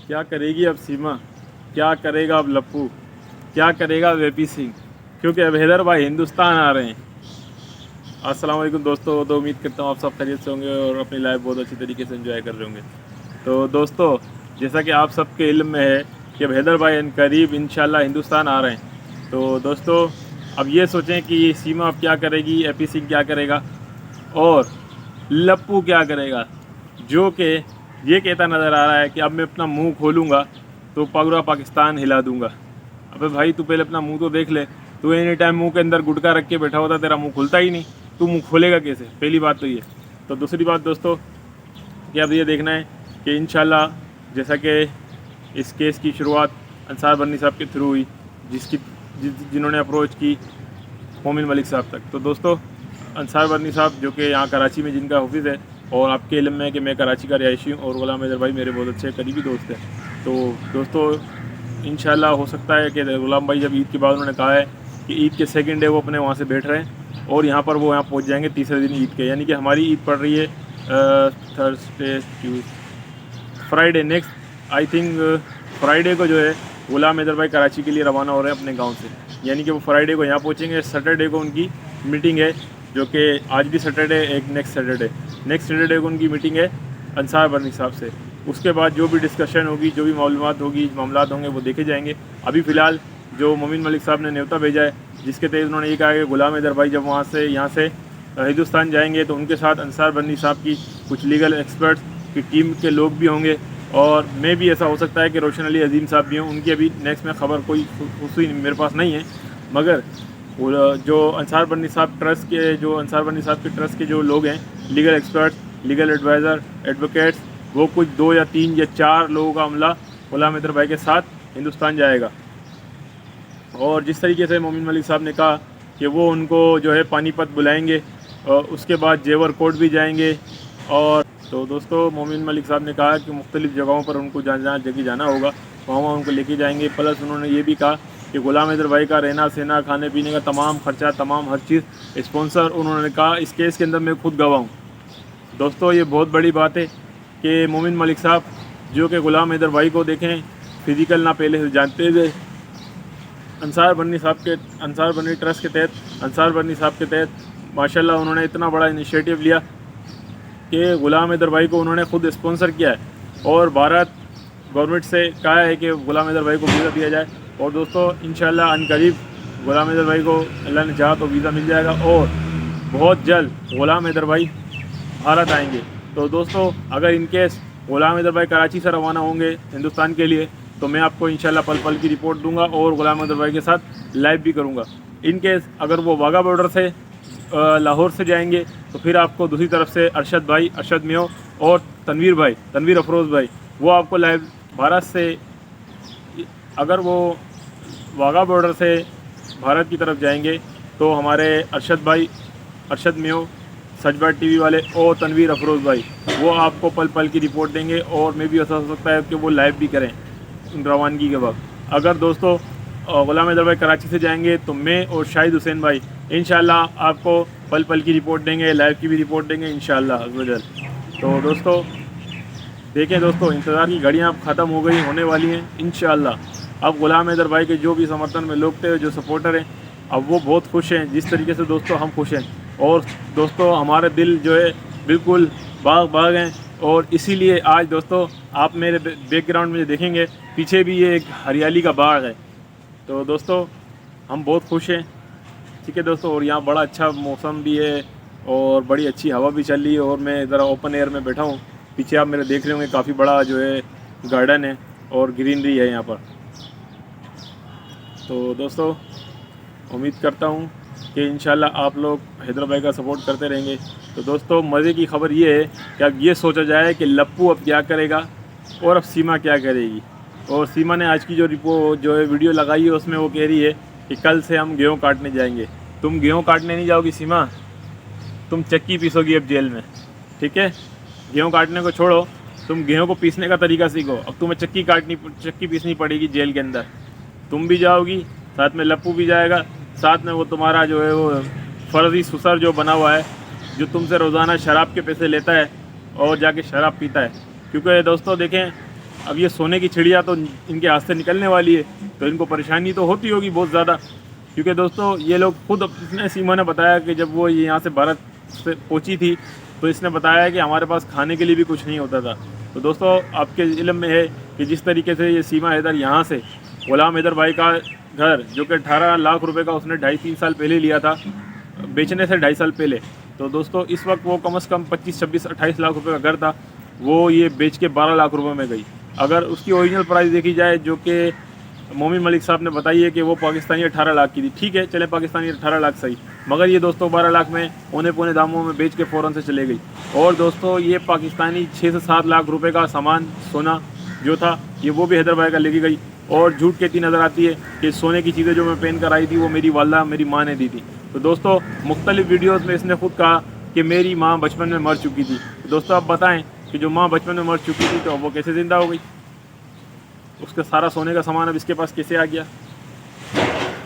क्या करेगी अब सीमा, क्या करेगा अब लप्पू, क्या करेगा अब एपी सिंह, क्योंकि अब हैदर भाई हिंदुस्तान आ रहे हैं। अस्सलाम वालेकुम दोस्तों, तो उम्मीद करता हूँ आप सब खैरियत से होंगे और अपनी लाइफ बहुत अच्छी तरीके से एंजॉय कर रहे होंगे। तो दोस्तों, जैसा कि आप सबके इल्म में है कि अब हैदर भाई करीब इंशाल्लाह हिंदुस्तान आ रहे हैं। तो दोस्तों, अब ये सोचें कि सीमा अब क्या करेगी, एपी सिंह क्या करेगा और लप्पू क्या करेगा, जो कि ये कहता नज़र आ रहा है कि अब मैं अपना मुंह खोलूँगा तो पूरा पाकिस्तान हिला दूंगा। अबे भाई, तू पहले अपना मुंह तो देख ले। तू एनी टाइम मुंह के अंदर गुटखा रख के बैठा होता, तेरा मुंह खुलता ही नहीं। तू मुंह खोलेगा कैसे? पहली बात तो ये। तो दूसरी बात दोस्तों, कि अब ये देखना है कि इंशाल्लाह, जैसा कि इस केस की शुरुआत अंसार बन्नी साहब के थ्रू हुई, जिन्होंने अप्रोच की मोमिन मलिक साहब तक। तो दोस्तों, अंसार बन्नी साहब जो कि यहाँ कराची में जिनका ऑफिस है, और आपके इल्म में है कि मैं कराची का रिहायशी हूँ और गुलाम हैदर भाई मेरे बहुत अच्छे करीबी दोस्त हैं। तो दोस्तों, इंशाल्लाह हो सकता है कि गुलाम भाई जब ईद के बाद उन्होंने कहा है कि ईद के सेकंड डे वो अपने वहाँ से बैठ रहे हैं और यहाँ पर वो यहाँ पहुँच जाएंगे तीसरे दिन ईद के, यानी कि हमारी ईद पड़ रही है Thursday Friday next, I think Friday को जो है गुलाम हैदर भाई कराची के लिए रवाना हो रहे हैं अपने गांव से, यानी कि वो फ्राइडे को यहाँ पहुँचेंगे। सैटरडे को उनकी मीटिंग है, जो कि आज भी सैटरडे, एक नेक्स्ट सैटरडे को उनकी मीटिंग है अंसार बन्नी साहब से। उसके बाद जो भी डिस्कशन होगी, जो भी मामलात होंगे वो देखे जाएंगे। अभी फ़िलहाल जो मोमिन मलिक साहब ने न्योता भेजा है, जिसके तहत उन्होंने ये कहा कि गुलाम हैदर भाई जब यहाँ से हिंदुस्तान जाएंगे तो उनके साथ अंसार बन्नी साहब की कुछ लीगल एक्सपर्ट्स की टीम के लोग भी होंगे, और मैं भी ऐसा हो सकता है कि रोशन अली अजीम साहब भी हों। उनकी अभी नेक्स्ट में खबर कोई हुई मेरे पास नहीं है, मगर जो अंसार बन्नी साहब के ट्रस्ट के जो लोग हैं, legal experts, legal adviser, advocates, वो कुछ 2 या 3 या 4 लोगों का अमला गुलाम हैदर भाई के साथ हिंदुस्तान जाएगा। और जिस तरीके से मोमिन मलिक साहब ने कहा कि वो उनको जो है पानीपत बुलाएंगे और उसके बाद जेवर कोर्ट भी जाएंगे। और तो दोस्तों, मोमिन मलिक साहब ने कहा कि मुख्तलिफ़ जगहों पर उनको जहाँ जगह जाना होगा वहाँ उनको लेके जाएंगे। प्लस उन्होंने ये भी कहा कि गुलाम हैदर भाई का रहना सहना, खाने पीने का तमाम खर्चा, तमाम हर चीज़ स्पॉन्सर, उन्होंने कहा इस केस के अंदर मैं खुद गवाह हूँ। दोस्तों, ये बहुत बड़ी बात है कि मोमिन मलिक साहब जो कि गुलाम हैदर भाई को देखें फिज़िकल ना पहले से जानते थे, अंसार बन्नी ट्रस्ट के तहत, अंसार बन्नी साहब के तहत माशाल्लाह उन्होंने इतना बड़ा इनिशिएटिव लिया कि गुलाम हैदर भाई को उन्होंने खुद स्पॉन्सर किया है और भारत गवर्नमेंट से कहा है कि गुलाम हैदर भाई को वीज़ा दिया जाए। और दोस्तों, इंशाल्लाह अनकरीब गुलाम हैदर भाई को अल्लाह ने चाहा तो वीज़ा मिल जाएगा और बहुत जल्द गुलाम हैदर भाई भारत आएंगे। तो दोस्तों, अगर इनकेस गुलाम हैदर भाई कराची से रवाना होंगे हिंदुस्तान के लिए, तो मैं आपको इंशाल्लाह पल पल की रिपोर्ट दूंगा और गुलाम हैदर भाई के साथ लाइव भी करूंगा। इनकेस अगर वो वाघा बॉर्डर से लाहौर से जाएंगे, तो फिर आपको दूसरी तरफ से अरशद मियो और तनवीर अफरोज़ भाई, वो आपको लाइव भारत से, अगर वो वाघा बॉर्डर से भारत की तरफ जाएंगे तो हमारे अरशद मियो, सचबाट टीवी वाले और तनवीर अफरोज़ भाई, वो आपको पल पल की रिपोर्ट देंगे। और मैं भी ऐसा हो सकता है कि वो लाइव भी करें रवानगी के वक्त। अगर दोस्तों गुलाम हैदर भाई कराची से जाएंगे तो मैं और शाहिद हुसैन भाई इंशाल्लाह आपको पल पल की रिपोर्ट देंगे, लाइव की भी रिपोर्ट देंगे इंशाल्लाह अज़्ज़। तो दोस्तों देखें, दोस्तों इंतज़ार की घड़ियाँ अब ख़त्म हो गई, होने वाली हैं इंशाल्लाह। अब गुलाम हैदर भाई के जो भी समर्थन में लोग थे, जो सपोर्टर हैं, अब वो बहुत खुश हैं जिस तरीके से दोस्तों हम खुश हैं। और दोस्तों, हमारे दिल जो है बिल्कुल बाग बाग हैं। और इसीलिए आज दोस्तों आप मेरे बैकग्राउंड में देखेंगे, पीछे भी ये एक हरियाली का बाग है। तो दोस्तों, हम बहुत खुश हैं, ठीक है दोस्तों। और यहाँ बड़ा अच्छा मौसम भी है और बड़ी अच्छी हवा भी चल रही है और मैं ज़रा ओपन एयर में बैठा हूँ। पीछे आप मेरे देख रहे होंगे काफ़ी बड़ा जो है गार्डन है और ग्रीनरी है यहाँ पर। तो दोस्तों, उम्मीद करता हूँ कि इंशाल्लाह आप लोग हैदर भाई का सपोर्ट करते रहेंगे। तो दोस्तों, मज़े की खबर ये है कि अब ये सोचा जाए कि लप्पू अब क्या करेगा और अब सीमा क्या करेगी। और सीमा ने आज की जो है वीडियो लगाई है, उसमें वो कह रही है कि कल से हम गेहूँ काटने जाएंगे। तुम गेहूँ काटने नहीं जाओगी सीमा, तुम चक्की पीसोगी अब जेल में, ठीक है। गेहूँ काटने को छोड़ो, तुम गेहूँ को पीसने का तरीका सीखो। अब तुम्हें चक्की पीसनी पड़ेगी जेल के अंदर। तुम भी जाओगी, साथ में लप्पू भी जाएगा, साथ में वो तुम्हारा जो है वो फर्जी सुसर जो बना हुआ है, जो तुमसे रोज़ाना शराब के पैसे लेता है और जाके शराब पीता है। क्योंकि दोस्तों देखें, अब ये सोने की चिड़िया तो इनके हाथ से निकलने वाली है, तो इनको परेशानी तो होती होगी बहुत ज़्यादा। क्योंकि दोस्तों ये लोग खुद अपने सीमा ने बताया कि जब वो यहाँ से भारत से पहुँची थी तो इसने बताया कि हमारे पास खाने के लिए भी कुछ नहीं होता था। तो दोस्तों आपके इल्म में है कि जिस तरीके से ये सीमा हैदर यहाँ से गुलाम हैदर भाई का घर, जो कि 18 लाख रुपए का उसने 2.5-3 साल पहले लिया था, बेचने से 2.5 साल पहले, तो दोस्तों इस वक्त वो कम से कम 25-26-28 लाख रुपए का घर था, वो ये बेच के 12 लाख रुपए में गई। अगर उसकी ओरिजिनल प्राइस देखी जाए जो कि मोमिन मलिक साहब ने बताई है कि वो पाकिस्तानी 18 लाख की थी, ठीक है चले पाकिस्तानी 18 लाख सही, मगर ये दोस्तों 12 लाख में औने पौने दामों में बेच के फ़ौरन से चले गई। और दोस्तों ये पाकिस्तानी 6 से 7 लाख रुपए का सामान सोना जो था ये वो भी हैदर भाई का लेके गई। और झूठ कहती नज़र आती है कि सोने की चीज़ें जो मैं पहन कर आई थी वो मेरी वालदा मेरी माँ ने दी थी। तो दोस्तों मुख्तलिफ वीडियोज़ में इसने खुद कहा कि मेरी माँ बचपन में मर चुकी थी। तो दोस्तों आप बताएं कि जो माँ बचपन में मर चुकी थी तो अब वो कैसे ज़िंदा हो गई, उसका सारा सोने का सामान अब इसके पास कैसे आ गया।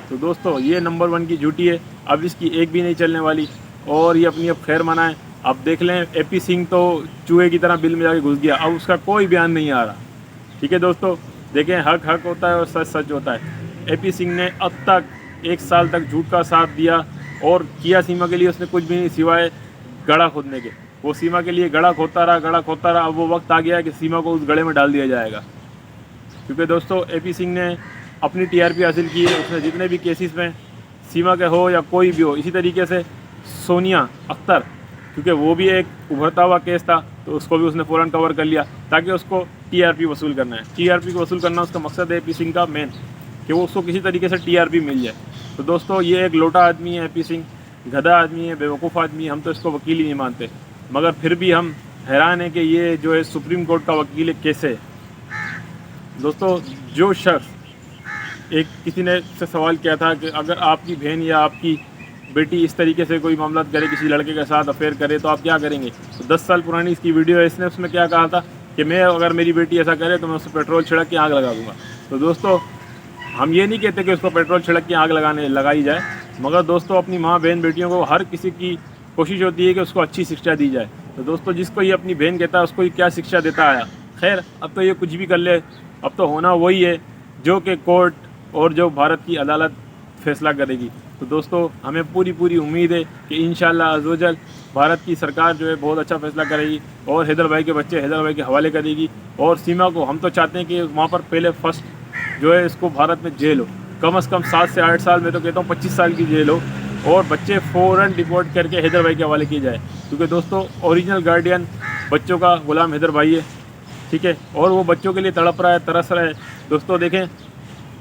तो दोस्तों ये नंबर 1 की झूठी है, अब इसकी एक भी नहीं चलने वाली और ये अपनी अब खैर मनाएं। अब देख लें AP सिंह तो चूहे की तरह बिल में जाके घुस गया, अब उसका कोई बयान नहीं आ रहा। ठीक है दोस्तों, देखें हक हक होता है और सच सच होता है। AP सिंह ने अब तक 1 साल तक झूठ का साथ दिया और किया सीमा के लिए उसने कुछ भी नहीं सिवाय गड़ा खोदने के। वो सीमा के लिए गड़ा खोदता रहा। अब वो वक्त आ गया कि सीमा को उस गड़े में डाल दिया जाएगा। क्योंकि दोस्तों AP सिंह ने अपनी TRP हासिल की है, उसने जितने भी केसेस में सीमा के हो या कोई भी हो, इसी तरीके से सोनिया अख्तर, क्योंकि वो भी एक उभरता हुआ केस था तो उसको भी उसने फ़ौरन कवर कर लिया ताकि उसको TRP वसूल करना है। TRP को वसूल करना उसका मकसद है AP सिंह का मेन, कि वो उसको किसी तरीके से TRP मिल जाए। तो दोस्तों ये एक लोटा आदमी है AP सिंह, गधा आदमी है, बेवकूफ़ आदमी है, हम तो इसको वकील ही नहीं मानते, मगर फिर भी हम हैरान है कि ये जो है सुप्रीम कोर्ट का वकील है कैसे। दोस्तों जो शख्स एक किसी ने से सवाल किया था कि अगर आपकी बहन या आपकी बेटी इस तरीके से कोई मामला करे, किसी लड़के के साथ अफेयर करे तो आप क्या करेंगे। तो 10 साल पुरानी इसकी वीडियो है, इसने उसमें क्या कहा था कि मैं अगर मेरी बेटी ऐसा करे तो मैं उसको पेट्रोल छिड़क के आग लगा दूंगा। तो दोस्तों हम ये नहीं कहते कि उसको पेट्रोल छिड़क के आग लगाई जाए, मगर दोस्तों अपनी माँ बहन बेटियों को हर किसी की कोशिश होती है कि उसको अच्छी शिक्षा दी जाए। तो दोस्तों जिसको ये अपनी बहन कहता है उसको ये क्या शिक्षा देता आया। खैर अब तो ये कुछ भी कर ले, अब तो होना वही है जो कि कोर्ट और जो भारत की अदालत फैसला करेगी। तो दोस्तों हमें पूरी उम्मीद है कि इंशाअल्लाह अज़्ज़वजल भारत की सरकार जो है बहुत अच्छा फैसला करेगी और हैदर भाई के बच्चे हैदर भाई के हवाले करेगी। और सीमा को हम तो चाहते हैं कि वहाँ पर पहले फर्स्ट जो है इसको भारत में जेल हो, कम से कम 7 से 8 साल, मैं तो कहता हूँ 25 साल की जेल हो, और बच्चे फ़ौरन डिपोर्ट करके हैदर भाई के हवाले किए जाए। क्योंकि दोस्तों ओरिजिनल गार्डियन बच्चों का गुलाम हैदर भाई है, ठीक है, और वो बच्चों के लिए तड़प रहा है, तरस रहा है। दोस्तों देखें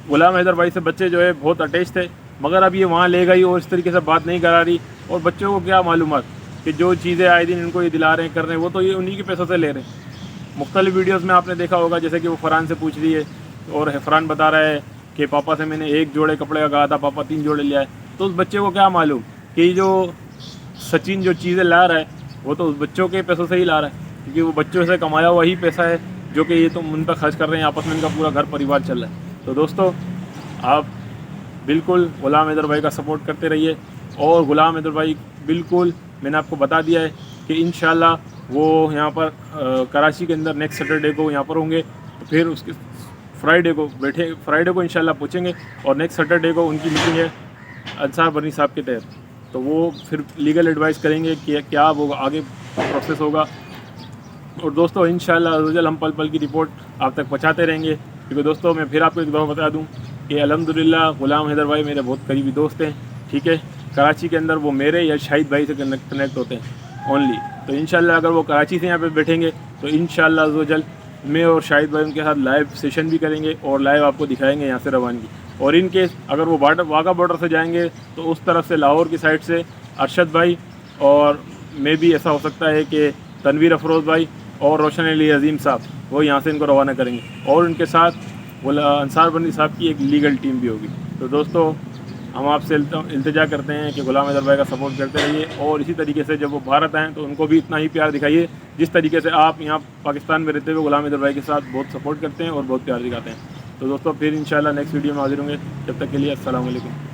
गुलाम हैदर भाई से बच्चे जो है बहुत अटैच थे, मगर अब ये वहाँ ले गई और इस तरीके से बात नहीं करा रही। और बच्चों को क्या मालूमात कि जो चीज़ें आए दिन इनको ये दिला रहे हैं कर रहे हैं, वो तो ये उन्हीं के पैसों से ले रहे हैं। मुख्तलिफ वीडियोज़ में आपने देखा होगा, जैसे कि वो फ़रहान से पूछ रही है और फ़रहान बता रहा है कि पापा से मैंने 1 जोड़े कपड़े का कहा था, पापा 3 जोड़े ले आए। तो उस बच्चे को क्या मालूम कि जो सचिन जो चीज़ें ला रहा है वो तो उस बच्चों के पैसों से ही ला रहा है, क्योंकि वो बच्चों से कमाया हुआ ही पैसा है जो कि ये तो उन पर खर्च कर रहे हैं, आपस में इनका पूरा घर परिवार चल रहा है। तो दोस्तों आप बिल्कुल गुलाम हैदर भाई का सपोर्ट करते रहिए। और गुलाम हैदर भाई बिल्कुल मैंने आपको बता दिया है कि इंशाल्लाह वो यहाँ पर कराची के अंदर नेक्स्ट सैटरडे को यहाँ पर होंगे, तो फिर उसके फ्राइडे को इंशाल्लाह पहुँचेंगे और नेक्स्ट सैटरडे को उनकी मीटिंग है अंसार बनी साहब के तहत। तो वो फिर लीगल एडवाइस करेंगे कि क्या वो आगे प्रोसेस होगा। और दोस्तों इंशाल्लाह अज़्ज़वजल हम पल पल की रिपोर्ट आप तक पहुँचाते रहेंगे। क्योंकि दोस्तों मैं फिर आपको एक दफ़ा बता दूँ कि अल्हम्दुलिल्लाह गुलाम हैदर भाई मेरे बहुत करीबी दोस्त हैं, ठीक है। कराची के अंदर वो मेरे या शाहिद भाई से कनेक्ट होते हैं ओनली। तो इंशाल्लाह अगर वो कराची से यहाँ पे बैठेंगे तो इंशाल्लाह अज़्ज़वजल मैं और शाहिद भाई उनके साथ लाइव सेशन भी करेंगे और लाइव आपको दिखाएंगे यहाँ से रवानगी। और इन केस अगर वो वाघा बॉर्डर से जाएंगे तो उस तरफ से लाहौर की साइड से अरशद भाई और मे भी ऐसा हो सकता है कि तनवीर अफरोज़ भाई और रोशन अली अजीम साहब वो यहाँ से इनको रवाना करेंगे, और उनके साथ वो अंसार बनी साहब की एक लीगल टीम भी होगी। तो दोस्तों हम आपसे इल्तिजा करते हैं कि गुलाम हैदर भाई का सपोर्ट करते रहिए, और इसी तरीके से जब वो भारत आएँ तो उनको भी इतना ही प्यार दिखाइए जिस तरीके से आप यहाँ पाकिस्तान में रहते हुए गुलाम हैदर भाई के साथ बहुत सपोर्ट करते हैं और बहुत प्यार दिखाते हैं। तो दोस्तों फिर इंशाल्लाह नेक्स्ट वीडियो में हाजिर होंगे, जब तक के लिए अस्सलाम वालेकुम।